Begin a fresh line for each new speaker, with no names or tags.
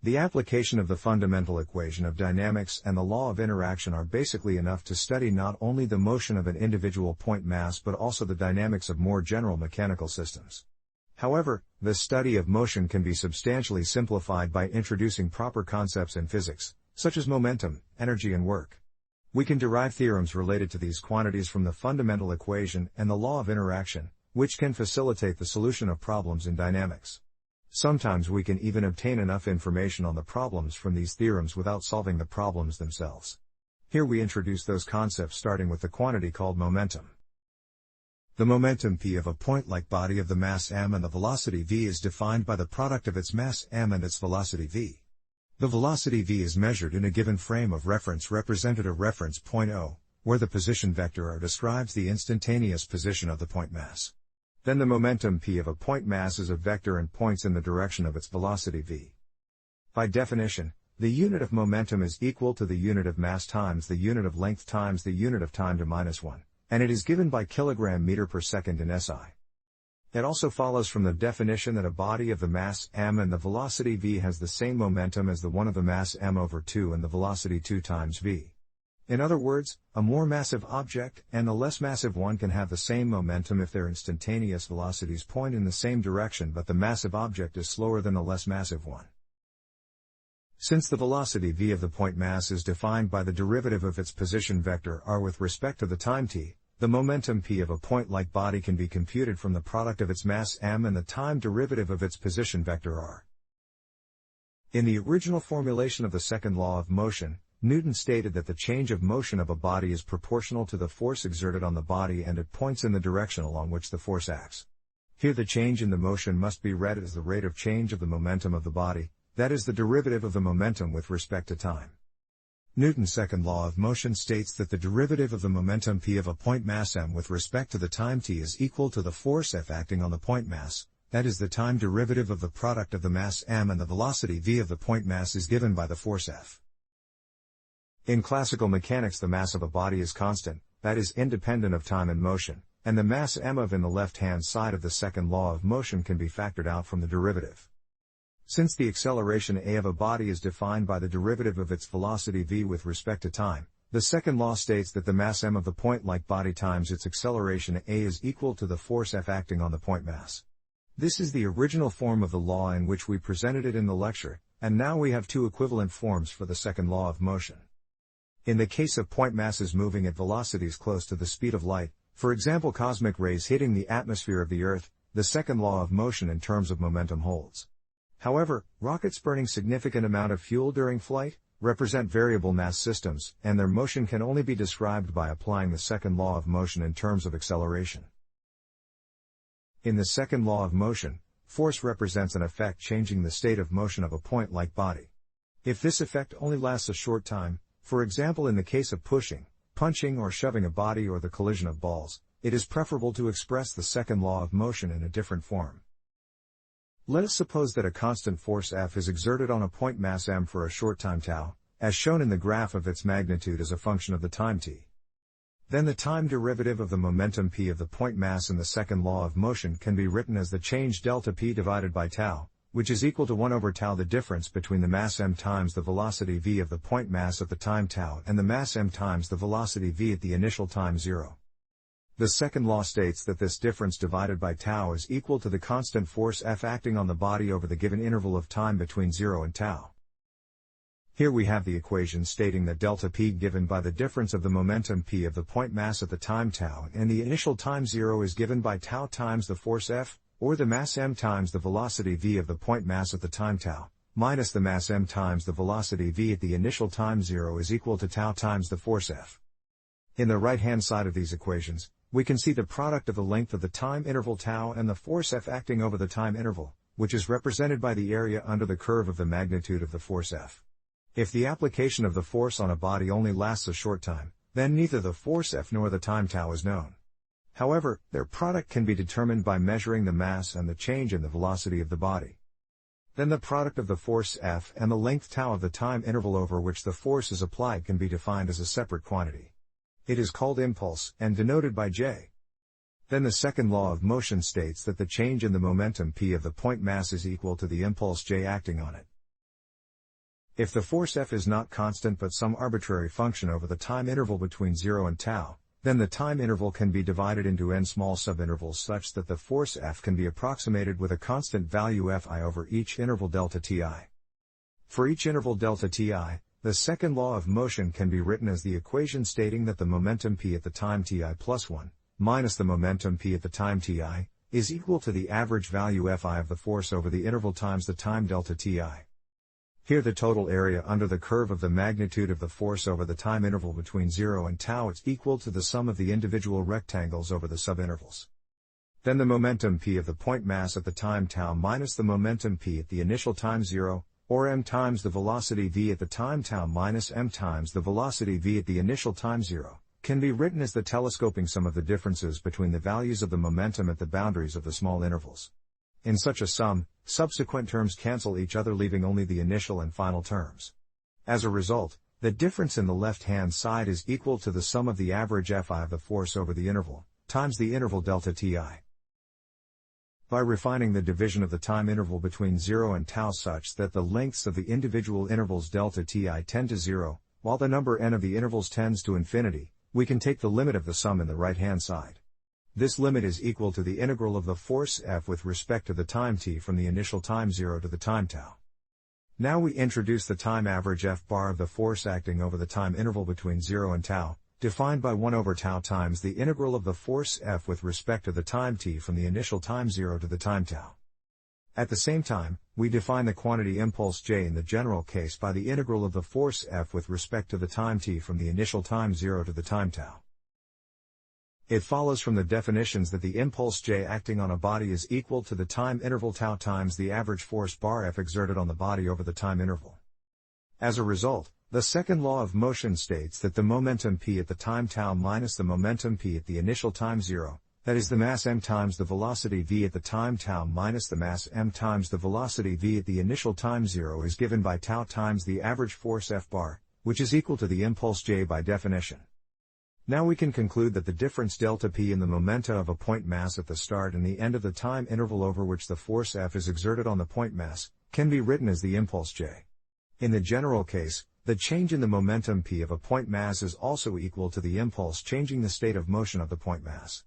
The application of the fundamental equation of dynamics and the law of interaction are basically enough to study not only the motion of an individual point mass but also the dynamics of more general mechanical systems. However, the study of motion can be substantially simplified by introducing proper concepts in physics, such as momentum, energy and work. We can derive theorems related to these quantities from the fundamental equation and the law of interaction, which can facilitate the solution of problems in dynamics. Sometimes we can even obtain enough information on the problems from these theorems without solving the problems themselves. Here we introduce those concepts starting with the quantity called momentum. The momentum p of a point-like body of the mass m and the velocity v is defined by the product of its mass m and its velocity v. The velocity v is measured in a given frame of reference represented at reference point O, where the position vector r describes the instantaneous position of the point mass. Then the momentum p of a point mass is a vector and points in the direction of its velocity v. By definition, the unit of momentum is equal to the unit of mass times the unit of length times the unit of time to minus 1, and it is given by kilogram meter per second in SI. It also follows from the definition that a body of the mass m and the velocity v has the same momentum as the one of the mass m over 2 and the velocity 2 times v. In other words, a more massive object and the less massive one can have the same momentum if their instantaneous velocities point in the same direction, but the massive object is slower than the less massive one. Since the velocity v of the point mass is defined by the derivative of its position vector r with respect to the time t, the momentum p of a point-like body can be computed from the product of its mass m and the time derivative of its position vector r. In the original formulation of the second law of motion, Newton stated that the change of motion of a body is proportional to the force exerted on the body and it points in the direction along which the force acts. Here the change in the motion must be read as the rate of change of the momentum of the body, that is the derivative of the momentum with respect to time. Newton's second law of motion states that the derivative of the momentum p of a point mass m with respect to the time t is equal to the force F acting on the point mass, that is the time derivative of the product of the mass m and the velocity v of the point mass is given by the force F. In classical mechanics the mass of a body is constant, that is independent of time and motion, and the mass m of in the left-hand side of the second law of motion can be factored out from the derivative. Since the acceleration a of a body is defined by the derivative of its velocity v with respect to time, the second law states that the mass m of the point-like body times its acceleration a is equal to the force F acting on the point mass. This is the original form of the law in which we presented it in the lecture, and now we have two equivalent forms for the second law of motion. In the case of point masses moving at velocities close to the speed of light, for example cosmic rays hitting the atmosphere of the Earth, the second law of motion in terms of momentum holds. However, rockets burning significant amount of fuel during flight represent variable mass systems, and their motion can only be described by applying the second law of motion in terms of acceleration. In the second law of motion, force represents an effect changing the state of motion of a point-like body. If this effect only lasts a short time, for example in the case of pushing, punching or shoving a body or the collision of balls, it is preferable to express the second law of motion in a different form. Let us suppose that a constant force F is exerted on a point mass m for a short time tau, as shown in the graph of its magnitude as a function of the time t. Then the time derivative of the momentum p of the point mass in the second law of motion can be written as the change delta p divided by tau, which is equal to 1 over tau, the difference between the mass m times the velocity v of the point mass at the time tau and the mass m times the velocity v at the initial time 0. The second law states that this difference divided by tau is equal to the constant force F acting on the body over the given interval of time between 0 and tau. Here we have the equation stating that delta p given by the difference of the momentum p of the point mass at the time tau and the initial time 0 is given by tau times the force F, or the mass m times the velocity v of the point mass at the time tau, minus the mass m times the velocity v at the initial time 0 is equal to tau times the force F. In the right-hand side of these equations, we can see the product of the length of the time interval tau and the force F acting over the time interval, which is represented by the area under the curve of the magnitude of the force F. If the application of the force on a body only lasts a short time, then neither the force F nor the time tau is known. However, their product can be determined by measuring the mass and the change in the velocity of the body. Then the product of the force F and the length tau of the time interval over which the force is applied can be defined as a separate quantity. It is called impulse and denoted by J. Then the second law of motion states that the change in the momentum p of the point mass is equal to the impulse J acting on it. If the force F is not constant but some arbitrary function over the time interval between 0 and tau, then the time interval can be divided into n small subintervals such that the force F can be approximated with a constant value Fi over each interval delta Ti. For each interval delta Ti, the second law of motion can be written as the equation stating that the momentum p at the time Ti plus 1, minus the momentum p at the time Ti, is equal to the average value Fi of the force over the interval times the time delta Ti. Here the total area under the curve of the magnitude of the force over the time interval between 0 and tau is equal to the sum of the individual rectangles over the subintervals. Then the momentum p of the point mass at the time tau minus the momentum p at the initial time 0, or m times the velocity v at the time tau minus m times the velocity v at the initial time 0, can be written as the telescoping sum of the differences between the values of the momentum at the boundaries of the small intervals. In such a sum, subsequent terms cancel each other, leaving only the initial and final terms. As a result, the difference in the left-hand side is equal to the sum of the average Fi of the force over the interval, times the interval delta Ti. By refining the division of the time interval between 0 and tau such that the lengths of the individual intervals delta Ti tend to 0, while the number n of the intervals tends to infinity, we can take the limit of the sum in the right-hand side. This limit is equal to the integral of the force F with respect to the time t from the initial time 0 to the time tau. Now we introduce the time average F bar of the force acting over the time interval between 0 and tau, defined by 1 over tau times the integral of the force F with respect to the time t from the initial time 0 to the time tau. At the same time, we define the quantity impulse j in the general case by the integral of the force F with respect to the time t from the initial time 0 to the time tau. It follows from the definitions that the impulse j acting on a body is equal to the time interval tau times the average force bar F exerted on the body over the time interval. As a result, the second law of motion states that the momentum p at the time tau minus the momentum p at the initial time 0, that is the mass m times the velocity v at the time tau minus the mass m times the velocity v at the initial time 0 is given by tau times the average force F bar, which is equal to the impulse j by definition. Now we can conclude that the difference delta p in the momenta of a point mass at the start and the end of the time interval over which the force F is exerted on the point mass, can be written as the impulse j. In the general case, the change in the momentum p of a point mass is also equal to the impulse changing the state of motion of the point mass.